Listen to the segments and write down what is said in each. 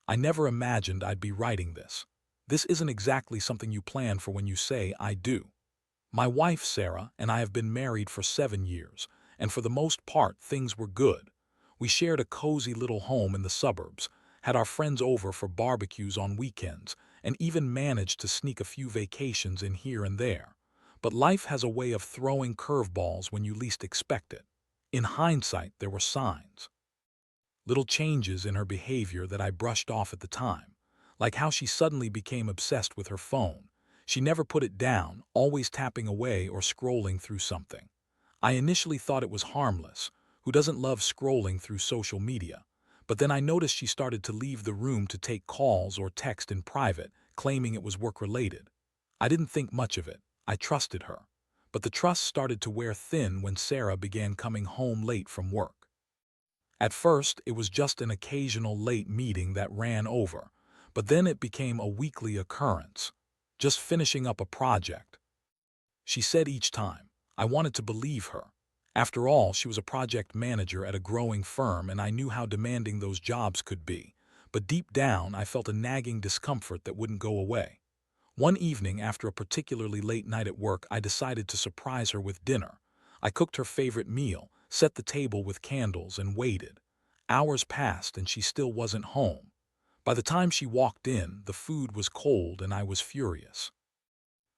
I never imagined I'd be writing this. This isn't exactly something you plan for when you say I do. My wife, Sarah, and I have been married for 7 years, and for the most part, things were good. We shared a cozy little home in the suburbs, had our friends over for barbecues on weekends, and even managed to sneak a few vacations in here and there. But life has a way of throwing curveballs when you least expect it. In hindsight, there were signs. Little changes in her behavior that I brushed off at the time, like how she suddenly became obsessed with her phone. She never put it down, always tapping away or scrolling through something. I initially thought it was harmless. Who doesn't love scrolling through social media? But then I noticed she started to leave the room to take calls or text in private, claiming it was work-related. I didn't think much of it. I trusted her. But the trust started to wear thin when Sarah began coming home late from work. At first, it was just an occasional late meeting that ran over, but then it became a weekly occurrence, just finishing up a project. She said each time, I wanted to believe her. After all, she was a project manager at a growing firm and I knew how demanding those jobs could be, but deep down I felt a nagging discomfort that wouldn't go away. One evening, after a particularly late night at work, I decided to surprise her with dinner. I cooked her favorite meal, set the table with candles, and waited. Hours passed and she still wasn't home. By the time she walked in, the food was cold and I was furious.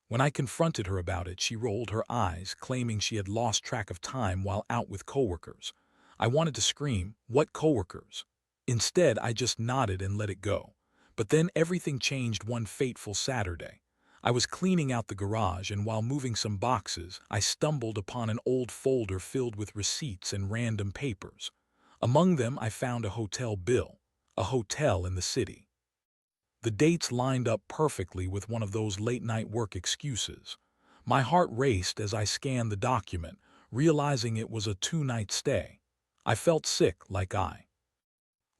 When I confronted her about it, she rolled her eyes, claiming she had lost track of time while out with coworkers. I wanted to scream, "What coworkers?" Instead, I just nodded and let it go. But then everything changed one fateful Saturday. I was cleaning out the garage and while moving some boxes, I stumbled upon an old folder filled with receipts and random papers. Among them, I found a hotel bill, a hotel in the city. The dates lined up perfectly with one of those late-night work excuses. My heart raced as I scanned the document, realizing it was a 2-night stay. I felt sick, like I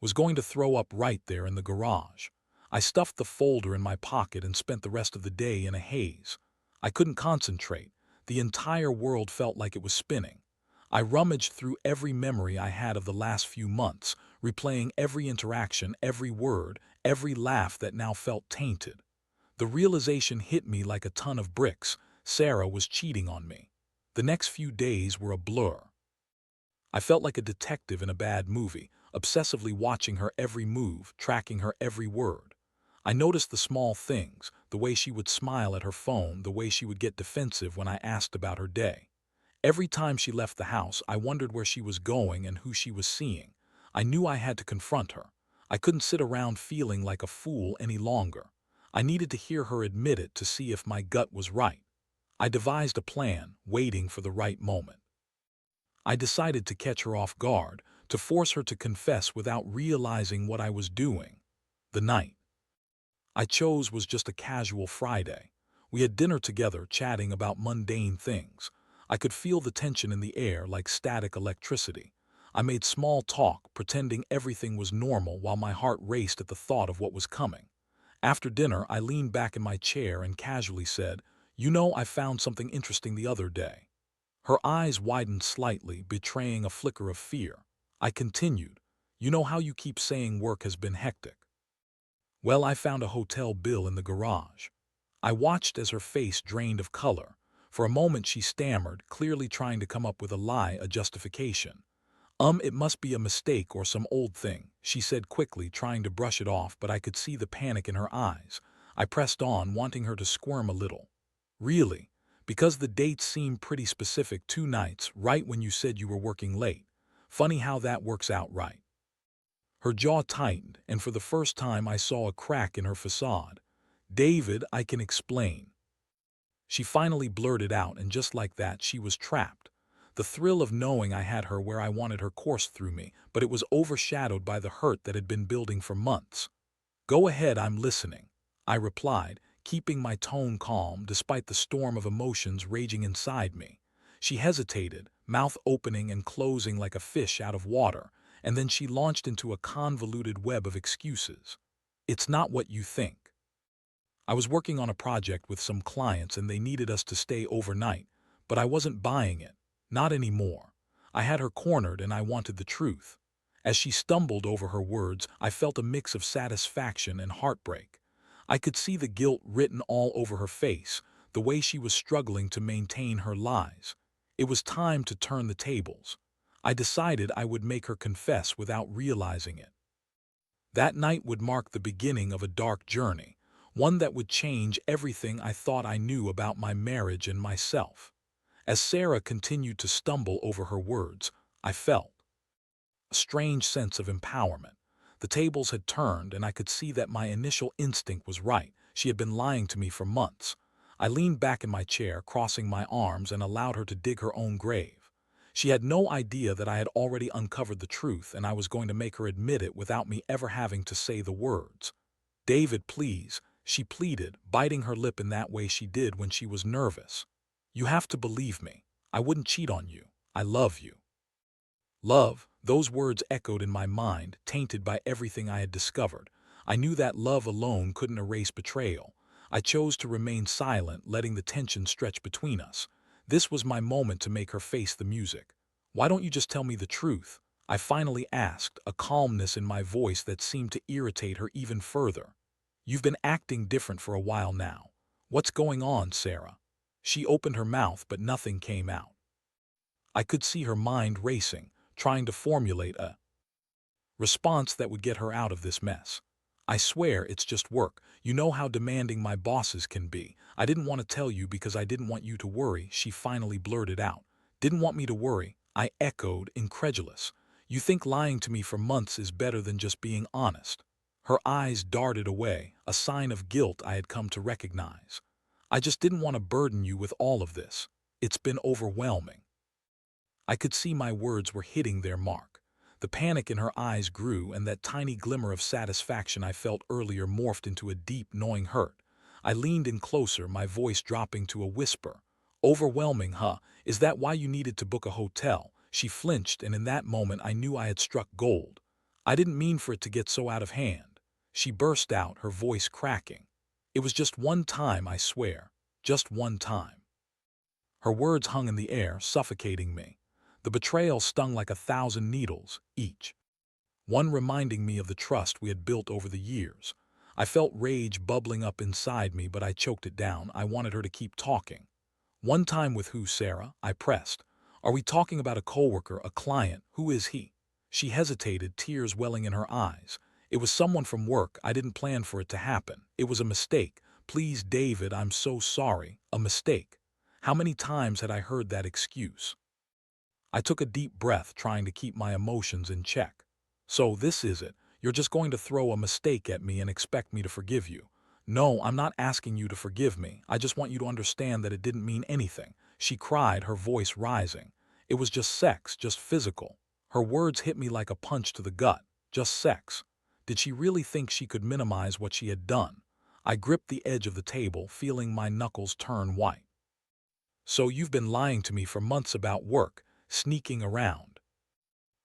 was going to throw up right there in the garage. I stuffed the folder in my pocket and spent the rest of the day in a haze. I couldn't concentrate. The entire world felt like it was spinning. I rummaged through every memory I had of the last few months, replaying every interaction, every word, every laugh that now felt tainted. The realization hit me like a ton of bricks. Sarah was cheating on me. The next few days were a blur. I felt like a detective in a bad movie, obsessively watching her every move, tracking her every word. I noticed the small things, the way she would smile at her phone, the way she would get defensive when I asked about her day. Every time she left the house, I wondered where she was going and who she was seeing. I knew I had to confront her. I couldn't sit around feeling like a fool any longer. I needed to hear her admit it to see if my gut was right. I devised a plan, waiting for the right moment. I decided to catch her off guard, to force her to confess without realizing what I was doing. The night I chose was just a casual Friday. We had dinner together, chatting about mundane things. I could feel the tension in the air like static electricity. I made small talk, pretending everything was normal while my heart raced at the thought of what was coming. After dinner, I leaned back in my chair and casually said, "You know, I found something interesting the other day." Her eyes widened slightly, betraying a flicker of fear. I continued, "You know how you keep saying work has been hectic? Well, I found a hotel bill in the garage." I watched as her face drained of color. For a moment she stammered, clearly trying to come up with a lie, a justification. It must be a mistake or some old thing," she said quickly, trying to brush it off, but I could see the panic in her eyes. I pressed on, wanting her to squirm a little. "Really? Because the dates seem pretty specific, 2 nights, right when you said you were working late. Funny how that works out, right?" Her jaw tightened, and for the first time I saw a crack in her facade. "David, I can explain." She finally blurted out, and just like that, she was trapped. The thrill of knowing I had her where I wanted her coursed through me, but it was overshadowed by the hurt that had been building for months. "Go ahead, I'm listening," I replied, keeping my tone calm despite the storm of emotions raging inside me. She hesitated, mouth opening and closing like a fish out of water, and then she launched into a convoluted web of excuses. "It's not what you think. I was working on a project with some clients and they needed us to stay overnight, but I wasn't buying it. Not anymore. I had her cornered and I wanted the truth. As she stumbled over her words, I felt a mix of satisfaction and heartbreak. I could see the guilt written all over her face, the way she was struggling to maintain her lies. It was time to turn the tables. I decided I would make her confess without realizing it. That night would mark the beginning of a dark journey, one that would change everything I thought I knew about my marriage and myself. As Sarah continued to stumble over her words, I felt a strange sense of empowerment. The tables had turned, and I could see that my initial instinct was right. She had been lying to me for months. I leaned back in my chair, crossing my arms, and allowed her to dig her own grave. She had no idea that I had already uncovered the truth, and I was going to make her admit it without me ever having to say the words. "David, please," she pleaded, biting her lip in that way she did when she was nervous. "You have to believe me. I wouldn't cheat on you. I love you." Love, those words echoed in my mind, tainted by everything I had discovered. I knew that love alone couldn't erase betrayal. I chose to remain silent, letting the tension stretch between us. This was my moment to make her face the music. "Why don't you just tell me the truth?" I finally asked, a calmness in my voice that seemed to irritate her even further. "You've been acting different for a while now. What's going on, Sarah?" She opened her mouth, but nothing came out. I could see her mind racing, trying to formulate a response that would get her out of this mess. "I swear it's just work. You know how demanding my bosses can be. I didn't want to tell you because I didn't want you to worry," she finally blurted out. "Didn't want me to worry?" I echoed, incredulous. "You think lying to me for months is better than just being honest?" Her eyes darted away, a sign of guilt I had come to recognize. "I just didn't want to burden you with all of this. It's been overwhelming." I could see my words were hitting their mark. The panic in her eyes grew, and that tiny glimmer of satisfaction I felt earlier morphed into a deep, gnawing hurt. I leaned in closer, my voice dropping to a whisper. "Overwhelming, huh? Is that why you needed to book a hotel?" She flinched, and in that moment I knew I had struck gold. "I didn't mean for it to get so out of hand," she burst out, her voice cracking. "It was just one time, I swear. Just one time." Her words hung in the air, suffocating me. The betrayal stung like 1,000 needles, each one reminding me of the trust we had built over the years. I felt rage bubbling up inside me, but I choked it down. I wanted her to keep talking. "One time with who, Sarah?" I pressed. "Are we talking about a coworker, a client? Who is he?" She hesitated, tears welling in her eyes. "It was someone from work. I didn't plan for it to happen. It was a mistake. Please, David, I'm so sorry. A mistake." How many times had I heard that excuse? I took a deep breath, trying to keep my emotions in check. "So this is it. You're just going to throw a mistake at me and expect me to forgive you." "No, I'm not asking you to forgive me. I just want you to understand that it didn't mean anything," she cried, her voice rising. "It was just sex, just physical." Her words hit me like a punch to the gut. Just sex. Did she really think she could minimize what she had done? I gripped the edge of the table, feeling my knuckles turn white. "So you've been lying to me for months about work, sneaking around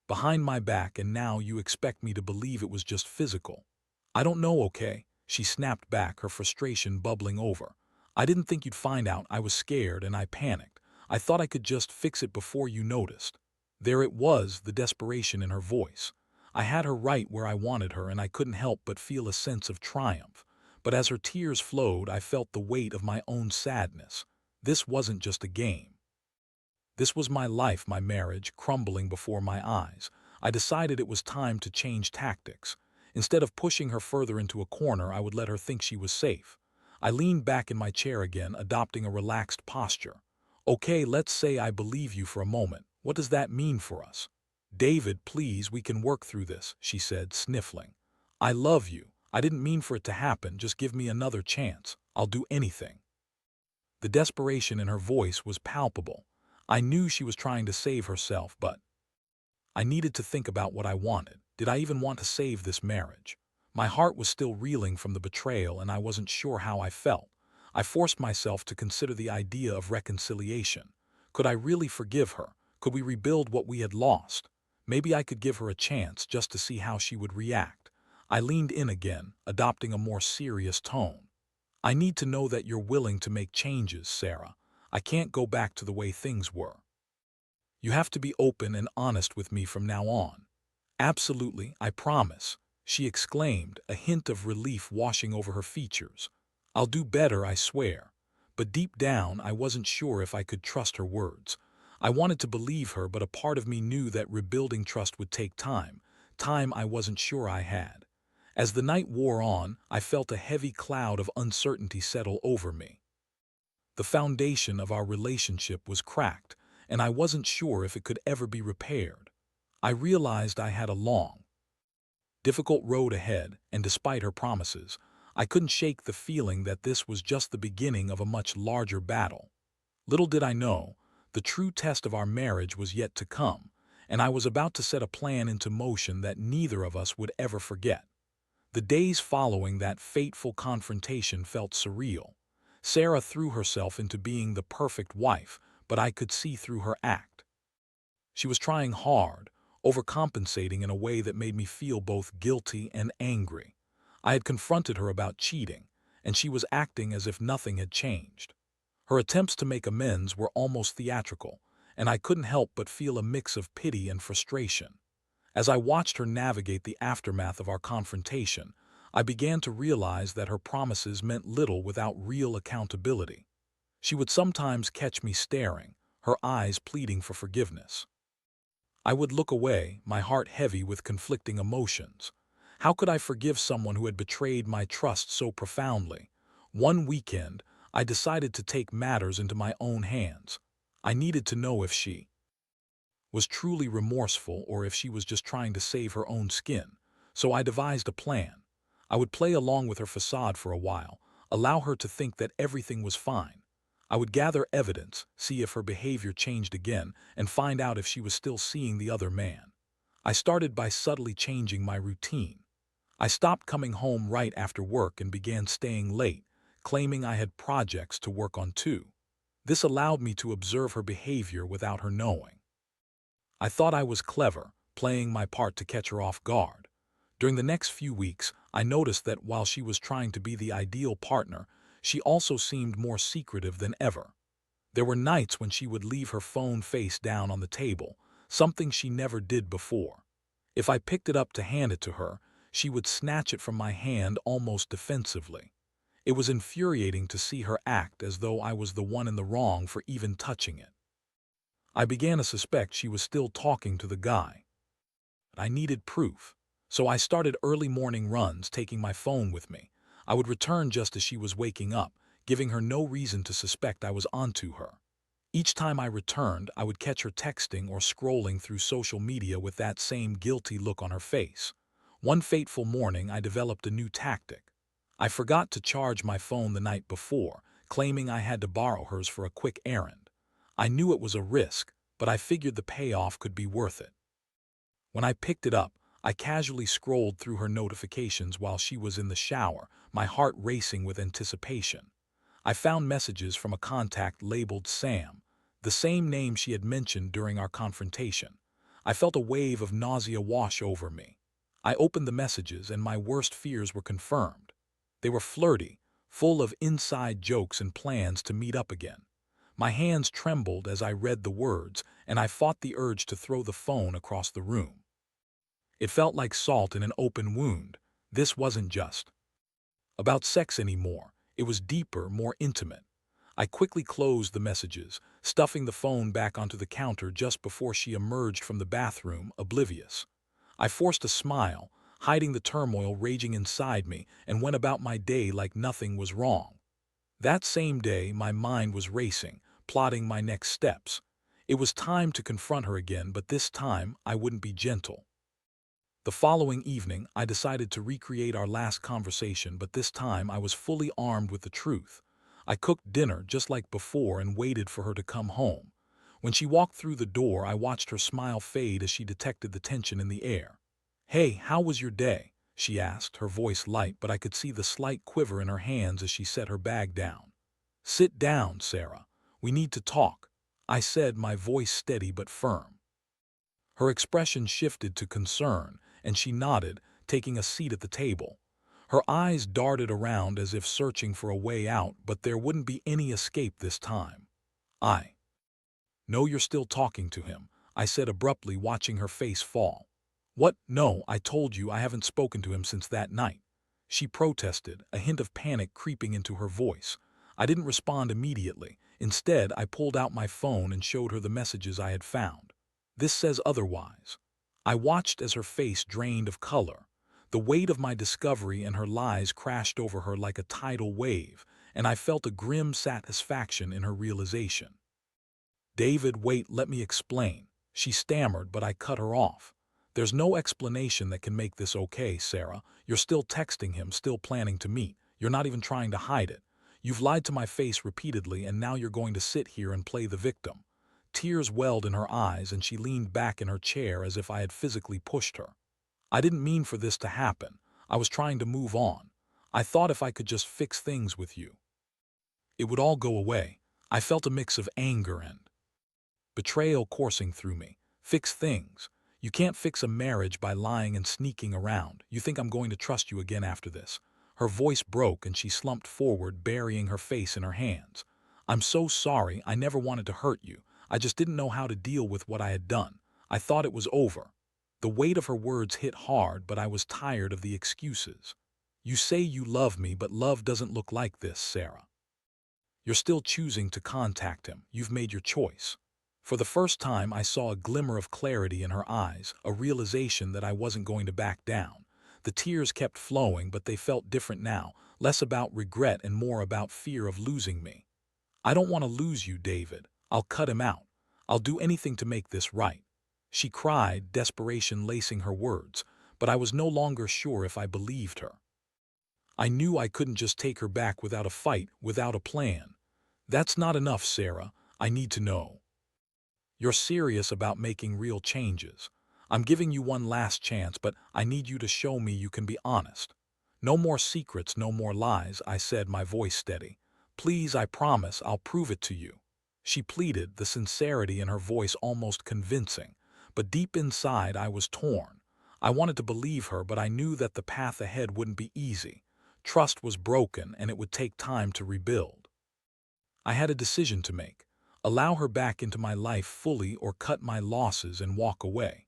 behind my back, and now you expect me to believe it was just physical?" "I don't know, okay?" She snapped back, her frustration bubbling over. "I didn't think you'd find out. I was scared and I panicked. I thought I could just fix it before you noticed." There it was, the desperation in her voice. I had her right where I wanted her, and I couldn't help but feel a sense of triumph. But as her tears flowed, I felt the weight of my own sadness. This wasn't just a game. This was my life, my marriage, crumbling before my eyes. I decided it was time to change tactics. Instead of pushing her further into a corner, I would let her think she was safe. I leaned back in my chair again, adopting a relaxed posture. "Okay, let's say I believe you for a moment. What does that mean for us?" "David, please, we can work through this," she said, sniffling. "I love you. I didn't mean for it to happen. Just give me another chance. I'll do anything." The desperation in her voice was palpable. I knew she was trying to save herself, but I needed to think about what I wanted. Did I even want to save this marriage? My heart was still reeling from the betrayal, and I wasn't sure how I felt. I forced myself to consider the idea of reconciliation. Could I really forgive her? Could we rebuild what we had lost? Maybe I could give her a chance just to see how she would react. I leaned in again, adopting a more serious tone. "I need to know that you're willing to make changes, Sarah. I can't go back to the way things were. You have to be open and honest with me from now on." Absolutely, I promise, she exclaimed, a hint of relief washing over her features. I'll do better, I swear. But deep down, I wasn't sure if I could trust her words. I wanted to believe her, but a part of me knew that rebuilding trust would take time, time I wasn't sure I had. As the night wore on, I felt a heavy cloud of uncertainty settle over me. The foundation of our relationship was cracked, and I wasn't sure if it could ever be repaired. I realized I had a long, difficult road ahead, and despite her promises, I couldn't shake the feeling that this was just the beginning of a much larger battle. Little did I know, the true test of our marriage was yet to come, and I was about to set a plan into motion that neither of us would ever forget. The days following that fateful confrontation felt surreal. Sarah threw herself into being the perfect wife, but I could see through her act. She was trying hard, overcompensating in a way that made me feel both guilty and angry. I had confronted her about cheating, and she was acting as if nothing had changed. Her attempts to make amends were almost theatrical, and I couldn't help but feel a mix of pity and frustration. As I watched her navigate the aftermath of our confrontation, I began to realize that her promises meant little without real accountability. She would sometimes catch me staring, her eyes pleading for forgiveness. I would look away, my heart heavy with conflicting emotions. How could I forgive someone who had betrayed my trust so profoundly? One weekend, I decided to take matters into my own hands. I needed to know if she was truly remorseful or if she was just trying to save her own skin. So I devised a plan. I would play along with her facade for a while, allow her to think that everything was fine. I would gather evidence, see if her behavior changed again, and find out if she was still seeing the other man. I started by subtly changing my routine. I stopped coming home right after work and began staying late, claiming I had projects to work on too. This allowed me to observe her behavior without her knowing. I thought I was clever, playing my part to catch her off guard. During the next few weeks, I noticed that while she was trying to be the ideal partner, she also seemed more secretive than ever. There were nights when she would leave her phone face down on the table, something she never did before. If I picked it up to hand it to her, she would snatch it from my hand almost defensively. It was infuriating to see her act as though I was the one in the wrong for even touching it. I began to suspect she was still talking to the guy. I needed proof, so I started early morning runs, taking my phone with me. I would return just as she was waking up, giving her no reason to suspect I was onto her. Each time I returned, I would catch her texting or scrolling through social media with that same guilty look on her face. One fateful morning, I developed a new tactic. I forgot to charge my phone the night before, claiming I had to borrow hers for a quick errand. I knew it was a risk, but I figured the payoff could be worth it. When I picked it up, I casually scrolled through her notifications while she was in the shower, my heart racing with anticipation. I found messages from a contact labeled Sam, the same name she had mentioned during our confrontation. I felt a wave of nausea wash over me. I opened the messages and my worst fears were confirmed. They were flirty, full of inside jokes and plans to meet up again. My hands trembled as I read the words, and I fought the urge to throw the phone across the room. It felt like salt in an open wound. This wasn't just about sex anymore. It was deeper, more intimate. I quickly closed the messages, stuffing the phone back onto the counter just before she emerged from the bathroom, oblivious. I forced a smile, hiding the turmoil raging inside me, and went about my day like nothing was wrong. That same day, my mind was racing, plotting my next steps. It was time to confront her again, but this time I wouldn't be gentle. The following evening, I decided to recreate our last conversation, but this time I was fully armed with the truth. I cooked dinner just like before and waited for her to come home. When she walked through the door, I watched her smile fade as she detected the tension in the air. "Hey, how was your day?" she asked, her voice light, but I could see the slight quiver in her hands as she set her bag down. "Sit down, Sarah. We need to talk," I said, my voice steady but firm. Her expression shifted to concern, and she nodded, taking a seat at the table. Her eyes darted around as if searching for a way out, but there wouldn't be any escape this time. "I know you're still talking to him," I said abruptly, watching her face fall. What? No, I told you I haven't spoken to him since that night. She protested, a hint of panic creeping into her voice. I didn't respond immediately. Instead, I pulled out my phone and showed her the messages I had found. This says otherwise. I watched as her face drained of color. The weight of my discovery and her lies crashed over her like a tidal wave, and I felt a grim satisfaction in her realization. David, wait, let me explain. She stammered, but I cut her off. There's no explanation that can make this okay, Sarah. You're still texting him, still planning to meet. You're not even trying to hide it. You've lied to my face repeatedly, and now you're going to sit here and play the victim. Tears welled in her eyes, and she leaned back in her chair as if I had physically pushed her. I didn't mean for this to happen. I was trying to move on. I thought if I could just fix things with you, it would all go away. I felt a mix of anger and betrayal coursing through me. Fix things. You can't fix a marriage by lying and sneaking around. You think I'm going to trust you again after this? Her voice broke and she slumped forward, burying her face in her hands. I'm so sorry. I never wanted to hurt you. I just didn't know how to deal with what I had done. I thought it was over. The weight of her words hit hard, but I was tired of the excuses. You say you love me, but love doesn't look like this, Sarah. You're still choosing to contact him. You've made your choice. For the first time, I saw a glimmer of clarity in her eyes, a realization that I wasn't going to back down. The tears kept flowing, but they felt different now, less about regret and more about fear of losing me. I don't want to lose you, David. I'll cut him out. I'll do anything to make this right. She cried, desperation lacing her words, but I was no longer sure if I believed her. I knew I couldn't just take her back without a fight, without a plan. That's not enough, Sarah. I need to know. You're serious about making real changes. I'm giving you one last chance, but I need you to show me you can be honest. No more secrets, no more lies, I said, my voice steady. Please, I promise, I'll prove it to you. She pleaded, the sincerity in her voice almost convincing. But deep inside, I was torn. I wanted to believe her, but I knew that the path ahead wouldn't be easy. Trust was broken, and it would take time to rebuild. I had a decision to make. Allow her back into my life fully or cut my losses and walk away.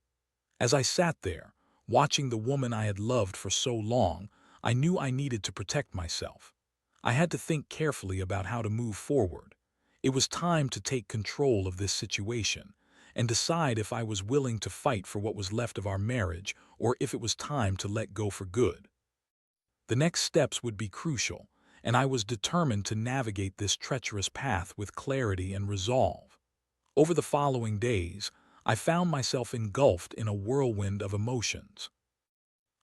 As I sat there, watching the woman I had loved for so long, I knew I needed to protect myself. I had to think carefully about how to move forward. It was time to take control of this situation and decide if I was willing to fight for what was left of our marriage or if it was time to let go for good. The next steps would be crucial, and I was determined to navigate this treacherous path with clarity and resolve. Over the following days, I found myself engulfed in a whirlwind of emotions.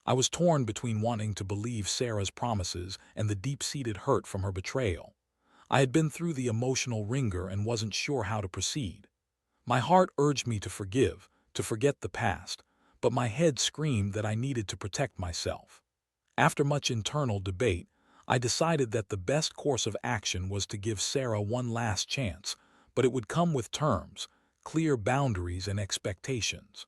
I was torn between wanting to believe Sarah's promises and the deep-seated hurt from her betrayal. I had been through the emotional ringer and wasn't sure how to proceed. My heart urged me to forgive, to forget the past, but my head screamed that I needed to protect myself. After much internal debate, I decided that the best course of action was to give Sarah one last chance, but it would come with terms, clear boundaries and expectations.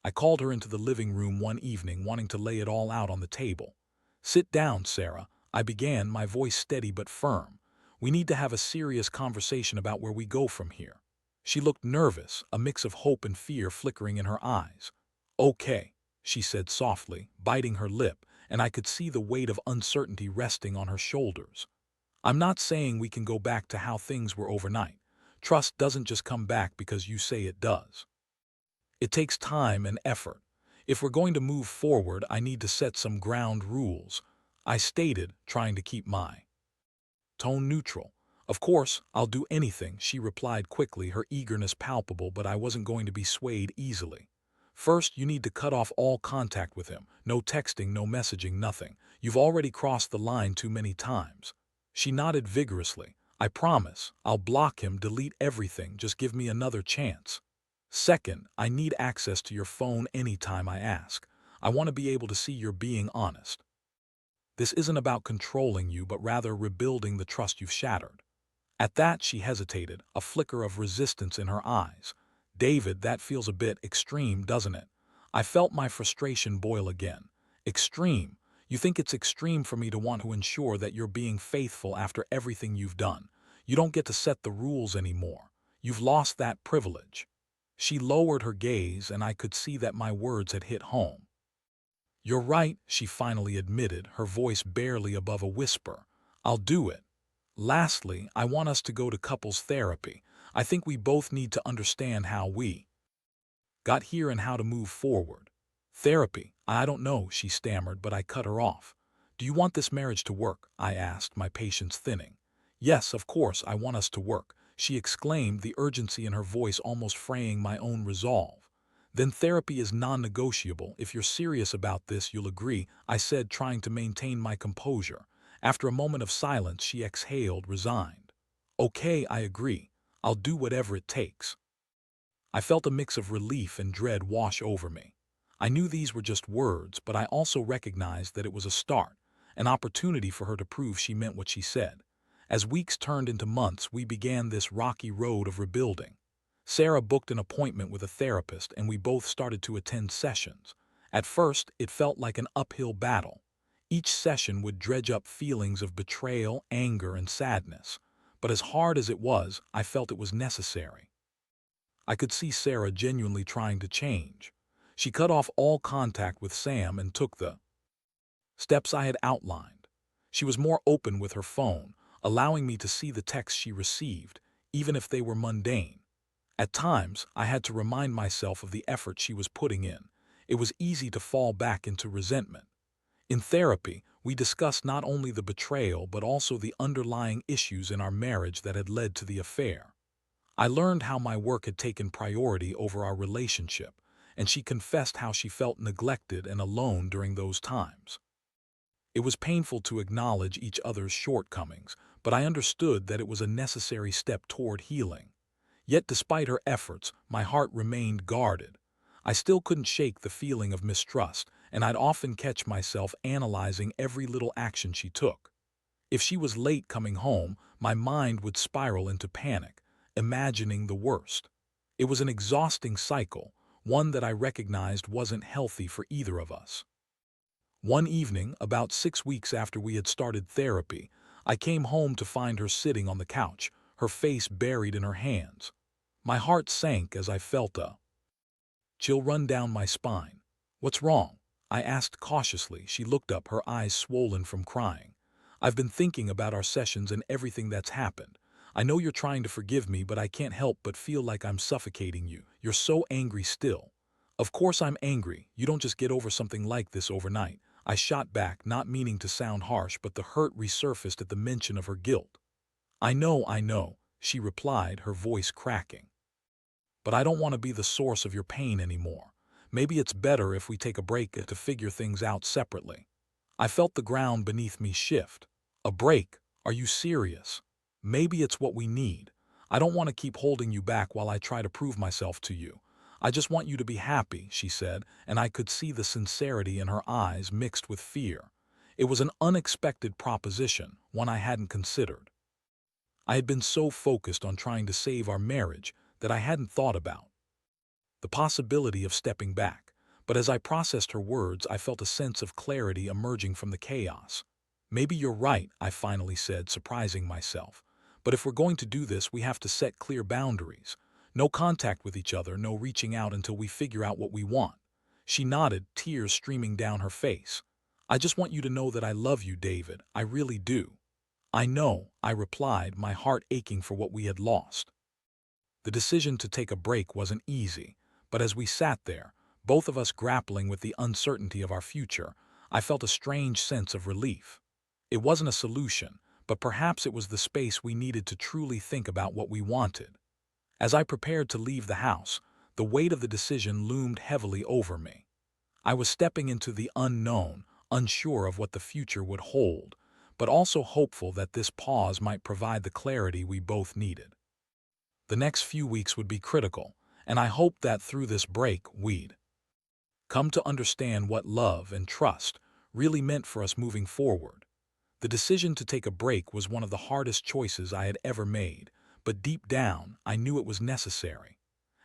I called her into the living room one evening, wanting to lay it all out on the table. "Sit down, Sarah," I began, my voice steady but firm. "We need to have a serious conversation about where we go from here." She looked nervous, a mix of hope and fear flickering in her eyes. "Okay," she said softly, biting her lip, and I could see the weight of uncertainty resting on her shoulders. "I'm not saying we can go back to how things were overnight. Trust doesn't just come back because you say it does. It takes time and effort. If we're going to move forward, I need to set some ground rules," I stated, trying to keep my tone neutral. "Of course, I'll do anything," she replied quickly, her eagerness palpable, but I wasn't going to be swayed easily. "First, you need to cut off all contact with him. No texting, no messaging, nothing. You've already crossed the line too many times." She nodded vigorously. "I promise. I'll block him, delete everything. Just give me another chance. Second, I need access to your phone anytime I ask. I want to be able to see you're being honest. This isn't about controlling you, but rather rebuilding the trust you've shattered." At that, she hesitated, a flicker of resistance in her eyes. "David, that feels a bit extreme, doesn't it?" I felt my frustration boil again. "Extreme? You think it's extreme for me to want to ensure that you're being faithful after everything you've done? You don't get to set the rules anymore. You've lost that privilege." She lowered her gaze, and I could see that my words had hit home. "You're right," she finally admitted, her voice barely above a whisper. "I'll do it. Lastly, I want us to go to couples therapy. I think we both need to understand how we got here and how to move forward." "Therapy? I don't know," she stammered, but I cut her off. "Do you want this marriage to work?" I asked, my patience thinning. "Yes, of course, I want us to work," she exclaimed, the urgency in her voice almost fraying my own resolve. "Then therapy is non-negotiable. If you're serious about this, you'll agree," I said, trying to maintain my composure. After a moment of silence, she exhaled, resigned. "Okay, I agree. I'll do whatever it takes." I felt a mix of relief and dread wash over me. I knew these were just words, but I also recognized that it was a start, an opportunity for her to prove she meant what she said. As weeks turned into months, we began this rocky road of rebuilding. Sarah booked an appointment with a therapist, and we both started to attend sessions. At first, it felt like an uphill battle. Each session would dredge up feelings of betrayal, anger, and sadness. But as hard as it was, I felt it was necessary. I could see Sarah genuinely trying to change. She cut off all contact with Sam and took the steps I had outlined. She was more open with her phone, allowing me to see the texts she received, even if they were mundane. At times, I had to remind myself of the effort she was putting in. It was easy to fall back into resentment. In therapy, we discussed not only the betrayal but also the underlying issues in our marriage that had led to the affair. I learned how my work had taken priority over our relationship, and she confessed how she felt neglected and alone during those times. It was painful to acknowledge each other's shortcomings, but I understood that it was a necessary step toward healing. Yet despite her efforts, my heart remained guarded. I still couldn't shake the feeling of mistrust, and I'd often catch myself analyzing every little action she took. If she was late coming home, my mind would spiral into panic, imagining the worst. It was an exhausting cycle, one that I recognized wasn't healthy for either of us. One evening, about 6 weeks after we had started therapy, I came home to find her sitting on the couch, her face buried in her hands. My heart sank as I felt a chill run down my spine. "What's wrong?" I asked cautiously. She looked up, her eyes swollen from crying. "I've been thinking about our sessions and everything that's happened. I know you're trying to forgive me, but I can't help but feel like I'm suffocating you. You're so angry still." "Of course I'm angry. You don't just get over something like this overnight," I shot back, not meaning to sound harsh, but the hurt resurfaced at the mention of her guilt. I know," she replied, her voice cracking. "But I don't want to be the source of your pain anymore. Maybe it's better if we take a break to figure things out separately." I felt the ground beneath me shift. "A break? Are you serious?" "Maybe it's what we need. I don't want to keep holding you back while I try to prove myself to you. I just want you to be happy," she said, and I could see the sincerity in her eyes mixed with fear. It was an unexpected proposition, one I hadn't considered. I had been so focused on trying to save our marriage that I hadn't thought about the possibility of stepping back. But as I processed her words, I felt a sense of clarity emerging from the chaos. "Maybe you're right," I finally said, surprising myself. "But if we're going to do this, we have to set clear boundaries. No contact with each other, no reaching out until we figure out what we want." She nodded, tears streaming down her face. "I just want you to know that I love you, David. I really do." "I know," I replied, my heart aching for what we had lost. The decision to take a break wasn't easy, but as we sat there, both of us grappling with the uncertainty of our future, I felt a strange sense of relief. It wasn't a solution, but perhaps it was the space we needed to truly think about what we wanted. As I prepared to leave the house, the weight of the decision loomed heavily over me. I was stepping into the unknown, unsure of what the future would hold, but also hopeful that this pause might provide the clarity we both needed. The next few weeks would be critical, and I hoped that through this break we'd come to understand what love and trust really meant for us moving forward. The decision to take a break was one of the hardest choices I had ever made, but deep down, I knew it was necessary.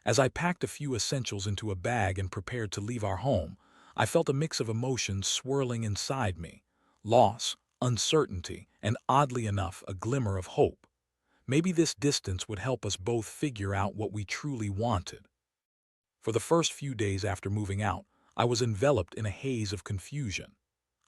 As I packed a few essentials into a bag and prepared to leave our home, I felt a mix of emotions swirling inside me: loss, uncertainty, and oddly enough, a glimmer of hope. Maybe this distance would help us both figure out what we truly wanted. For the first few days after moving out, I was enveloped in a haze of confusion.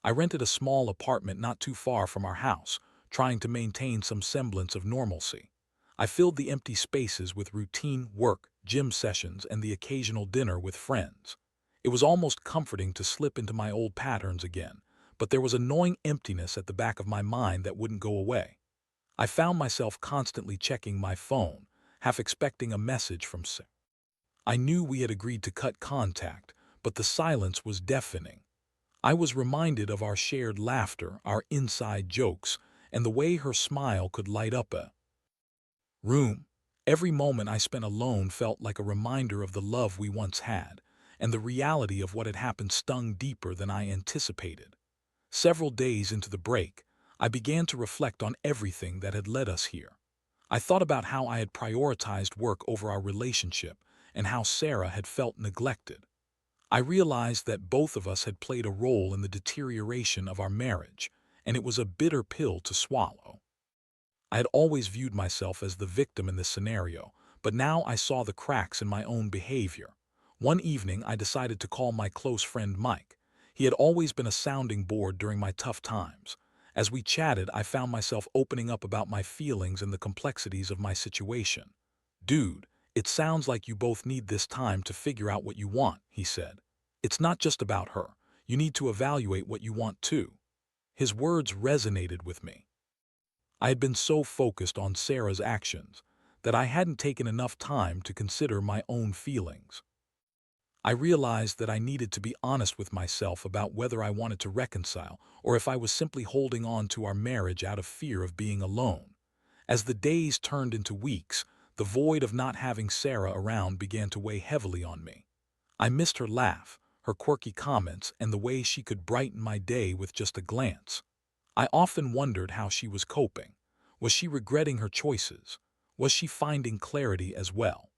I rented a small apartment not too far from our house, trying to maintain some semblance of normalcy. I filled the empty spaces with routine work, gym sessions, and the occasional dinner with friends. It was almost comforting to slip into my old patterns again, but there was a gnawing emptiness at the back of my mind that wouldn't go away. I found myself constantly checking my phone, half expecting a message from Sarah. I knew we had agreed to cut contact, but the silence was deafening. I was reminded of our shared laughter, our inside jokes, and the way her smile could light up a room. Every moment I spent alone felt like a reminder of the love we once had, and the reality of what had happened stung deeper than I anticipated. Several days into the break, I began to reflect on everything that had led us here. I thought about how I had prioritized work over our relationship and how Sarah had felt neglected. I realized that both of us had played a role in the deterioration of our marriage, and it was a bitter pill to swallow. I had always viewed myself as the victim in this scenario, but now I saw the cracks in my own behavior. One evening, I decided to call my close friend Mike. He had always been a sounding board during my tough times. As we chatted, I found myself opening up about my feelings and the complexities of my situation. "Dude, it sounds like you both need this time to figure out what you want," he said. "It's not just about her. You need to evaluate what you want too." His words resonated with me. I had been so focused on Sarah's actions that I hadn't taken enough time to consider my own feelings. I realized that I needed to be honest with myself about whether I wanted to reconcile or if I was simply holding on to our marriage out of fear of being alone. As the days turned into weeks, the void of not having Sarah around began to weigh heavily on me. I missed her laugh, her quirky comments, and the way she could brighten my day with just a glance. I often wondered how she was coping. Was she regretting her choices? Was she finding clarity as well?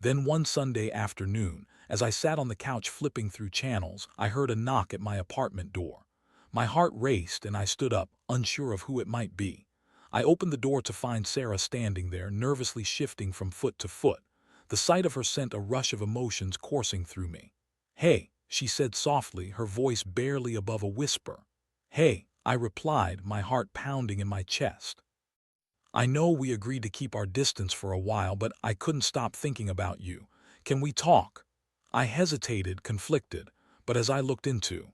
Then one Sunday afternoon, as I sat on the couch flipping through channels, I heard a knock at my apartment door. My heart raced and I stood up, unsure of who it might be. I opened the door to find Sarah standing there, nervously shifting from foot to foot. The sight of her sent a rush of emotions coursing through me. "Hey," she said softly, her voice barely above a whisper. "Hey," I replied, my heart pounding in my chest. "I know we agreed to keep our distance for a while, but I couldn't stop thinking about you. Can we talk?" I hesitated, conflicted, but as I looked into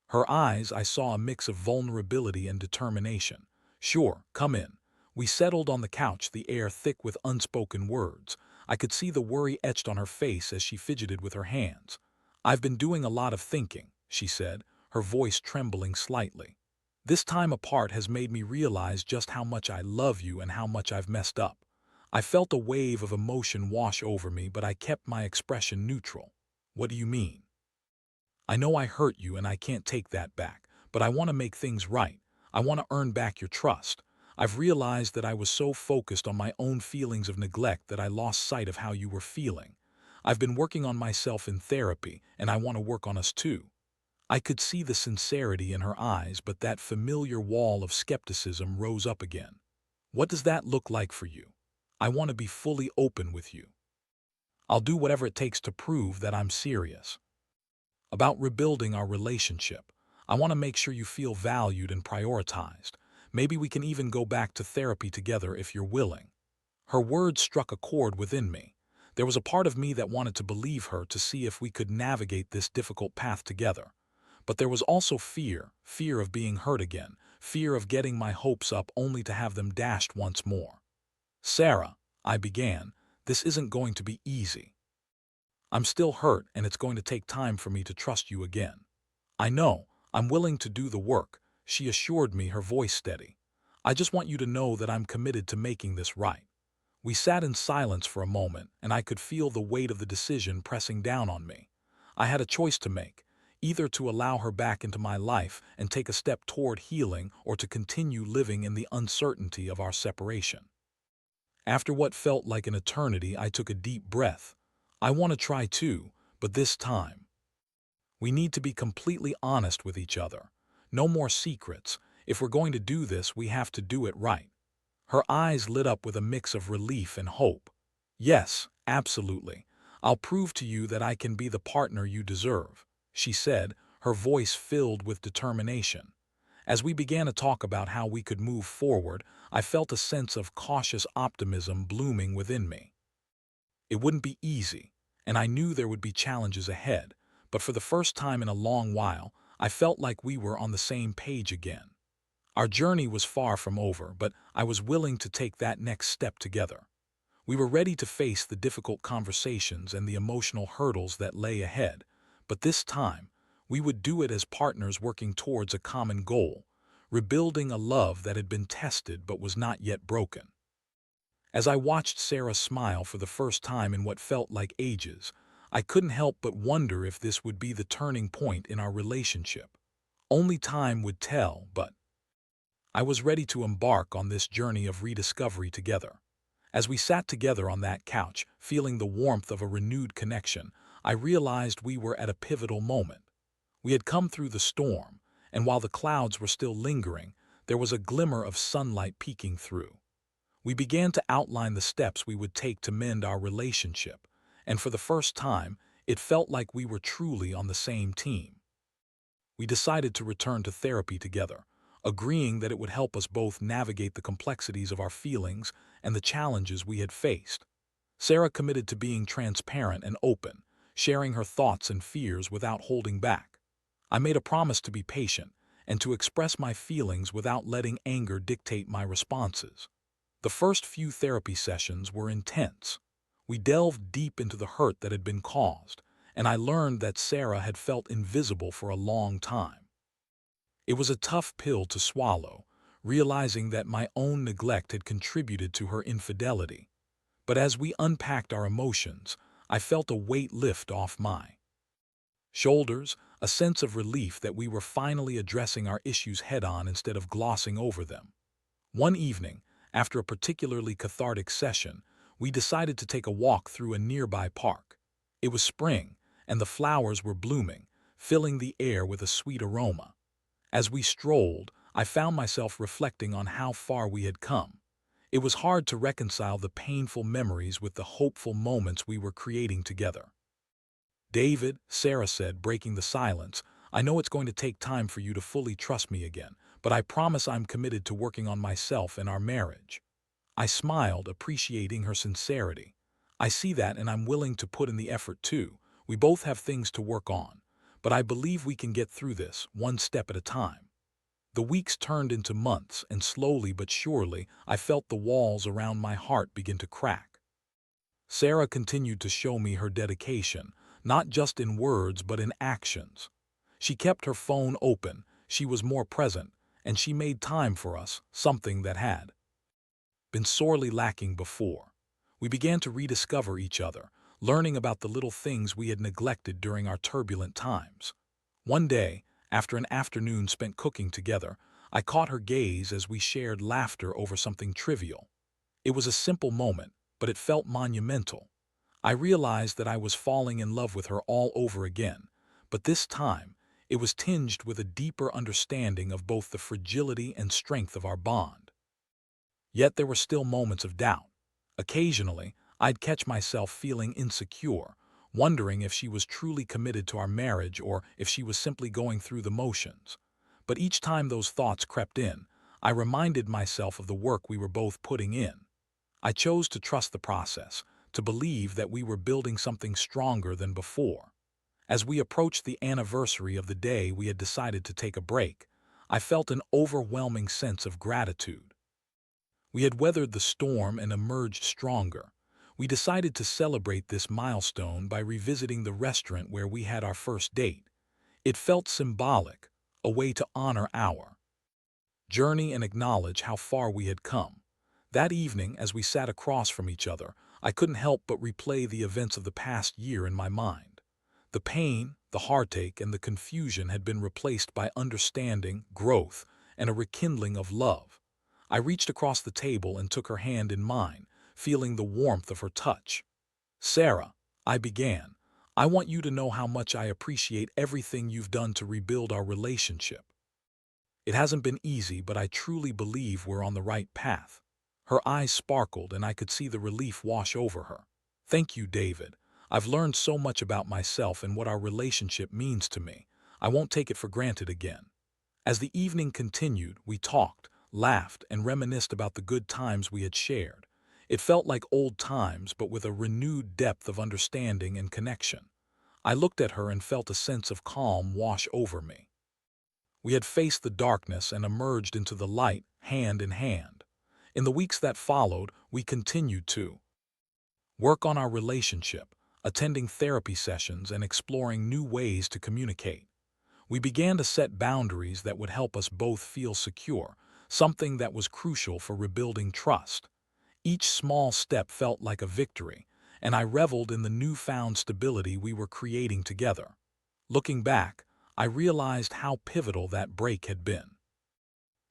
her eyes, I saw a mix of vulnerability and determination. "Sure, come in." We settled on the couch, the air thick with unspoken words. I could see the worry etched on her face as she fidgeted with her hands. "I've been doing a lot of thinking," she said, her voice trembling slightly. "This time apart has made me realize just how much I love you and how much I've messed up." I felt a wave of emotion wash over me, but I kept my expression neutral. "What do you mean?" "I know I hurt you and I can't take that back, but I want to make things right. I want to earn back your trust. I've realized that I was so focused on my own feelings of neglect that I lost sight of how you were feeling. I've been working on myself in therapy, and I want to work on us too." I could see the sincerity in her eyes, but that familiar wall of skepticism rose up again. "What does that look like for you?" "I want to be fully open with you. I'll do whatever it takes to prove that I'm serious about rebuilding our relationship. I want to make sure you feel valued and prioritized. Maybe we can even go back to therapy together if you're willing." Her words struck a chord within me. There was a part of me that wanted to believe her, to see if we could navigate this difficult path together. But there was also fear of being hurt again, fear of getting my hopes up only to have them dashed once more. "Sarah," I began, "this isn't going to be easy. I'm still hurt, and it's going to take time for me to trust you again." "I know, I'm willing to do the work," she assured me, her voice steady. "I just want you to know that I'm committed to making this right." We sat in silence for a moment, and I could feel the weight of the decision pressing down on me. I had a choice to make, either to allow her back into my life and take a step toward healing, or to continue living in the uncertainty of our separation. After what felt like an eternity, I took a deep breath. "I want to try too, but this time we need to be completely honest with each other. No more secrets. If we're going to do this, we have to do it right." Her eyes lit up with a mix of relief and hope. "Yes, absolutely. I'll prove to you that I can be the partner you deserve," she said, her voice filled with determination. As we began to talk about how we could move forward, I felt a sense of cautious optimism blooming within me. It wouldn't be easy, and I knew there would be challenges ahead, but for the first time in a long while, I felt like we were on the same page again. Our journey was far from over, but I was willing to take that next step together. We were ready to face the difficult conversations and the emotional hurdles that lay ahead, but this time, we would do it as partners working towards a common goal, rebuilding a love that had been tested but was not yet broken. As I watched Sarah smile for the first time in what felt like ages, I couldn't help but wonder if this would be the turning point in our relationship. Only time would tell, but I was ready to embark on this journey of rediscovery together. As we sat together on that couch, feeling the warmth of a renewed connection, I realized we were at a pivotal moment. We had come through the storm, and while the clouds were still lingering, there was a glimmer of sunlight peeking through. We began to outline the steps we would take to mend our relationship, and for the first time, it felt like we were truly on the same team. We decided to return to therapy together, agreeing that it would help us both navigate the complexities of our feelings and the challenges we had faced. Sarah committed to being transparent and open, sharing her thoughts and fears without holding back. I made a promise to be patient and to express my feelings without letting anger dictate my responses. The first few therapy sessions were intense. We delved deep into the hurt that had been caused, and I learned that Sarah had felt invisible for a long time. It was a tough pill to swallow, realizing that my own neglect had contributed to her infidelity. But as we unpacked our emotions, I felt a weight lift off my shoulders, a sense of relief that we were finally addressing our issues head-on instead of glossing over them. One evening, after a particularly cathartic session, we decided to take a walk through a nearby park. It was spring, and the flowers were blooming, filling the air with a sweet aroma. As we strolled, I found myself reflecting on how far we had come. It was hard to reconcile the painful memories with the hopeful moments we were creating together. "David," Sarah said, breaking the silence, "I know it's going to take time for you to fully trust me again, but I promise I'm committed to working on myself and our marriage." I smiled, appreciating her sincerity. "I see that, and I'm willing to put in the effort too. We both have things to work on, but I believe we can get through this, one step at a time." The weeks turned into months, and slowly but surely, I felt the walls around my heart begin to crack. Sarah continued to show me her dedication, not just in words but in actions. She kept her phone open, she was more present, and she made time for us, something that had been sorely lacking before. We began to rediscover each other, learning about the little things we had neglected during our turbulent times. One day, after an afternoon spent cooking together, I caught her gaze as we shared laughter over something trivial. It was a simple moment, but it felt monumental. I realized that I was falling in love with her all over again, but this time, it was tinged with a deeper understanding of both the fragility and strength of our bond. Yet there were still moments of doubt. Occasionally, I'd catch myself feeling insecure, wondering if she was truly committed to our marriage or if she was simply going through the motions. But each time those thoughts crept in, I reminded myself of the work we were both putting in. I chose to trust the process, to believe that we were building something stronger than before. As we approached the anniversary of the day we had decided to take a break, I felt an overwhelming sense of gratitude. We had weathered the storm and emerged stronger. We decided to celebrate this milestone by revisiting the restaurant where we had our first date. It felt symbolic, a way to honor our journey and acknowledge how far we had come. That evening, as we sat across from each other, I couldn't help but replay the events of the past year in my mind. The pain, the heartache, and the confusion had been replaced by understanding, growth, and a rekindling of love. I reached across the table and took her hand in mine, feeling the warmth of her touch. "Sarah," I began, "I want you to know how much I appreciate everything you've done to rebuild our relationship. It hasn't been easy, but I truly believe we're on the right path." Her eyes sparkled, and I could see the relief wash over her. "Thank you, David. I've learned so much about myself and what our relationship means to me. I won't take it for granted again. As the evening continued, we talked, laughed, and reminisced about the good times we had shared. It felt like old times, but with a renewed depth of understanding and connection. I looked at her and felt a sense of calm wash over me. We had faced the darkness and emerged into the light, hand in hand. In the weeks that followed, we continued to work on our relationship, attending therapy sessions and exploring new ways to communicate. We began to set boundaries that would help us both feel secure, something that was crucial for rebuilding trust. Each small step felt like a victory, and I reveled in the newfound stability we were creating together. Looking back, I realized how pivotal that break had been.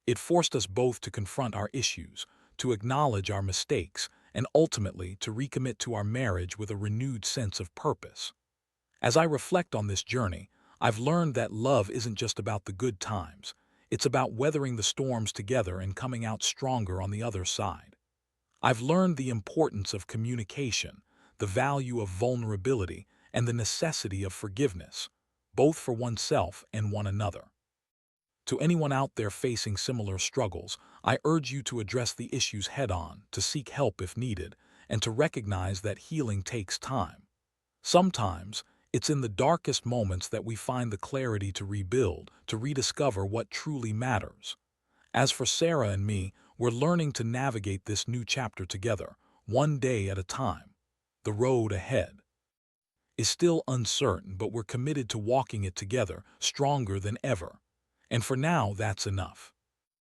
It forced us both to confront our issues, to acknowledge our mistakes, and ultimately to recommit to our marriage with a renewed sense of purpose. As I reflect on this journey, I've learned that love isn't just about the good times. It's about weathering the storms together and coming out stronger on the other side. I've learned the importance of communication, the value of vulnerability, and the necessity of forgiveness, both for oneself and one another. To anyone out there facing similar struggles, I urge you to address the issues head-on, to seek help if needed, and to recognize that healing takes time. Sometimes, it's in the darkest moments that we find the clarity to rebuild, to rediscover what truly matters. As for Sarah and me, we're learning to navigate this new chapter together, one day at a time. The road ahead is still uncertain, but we're committed to walking it together, stronger than ever. And for now, that's enough.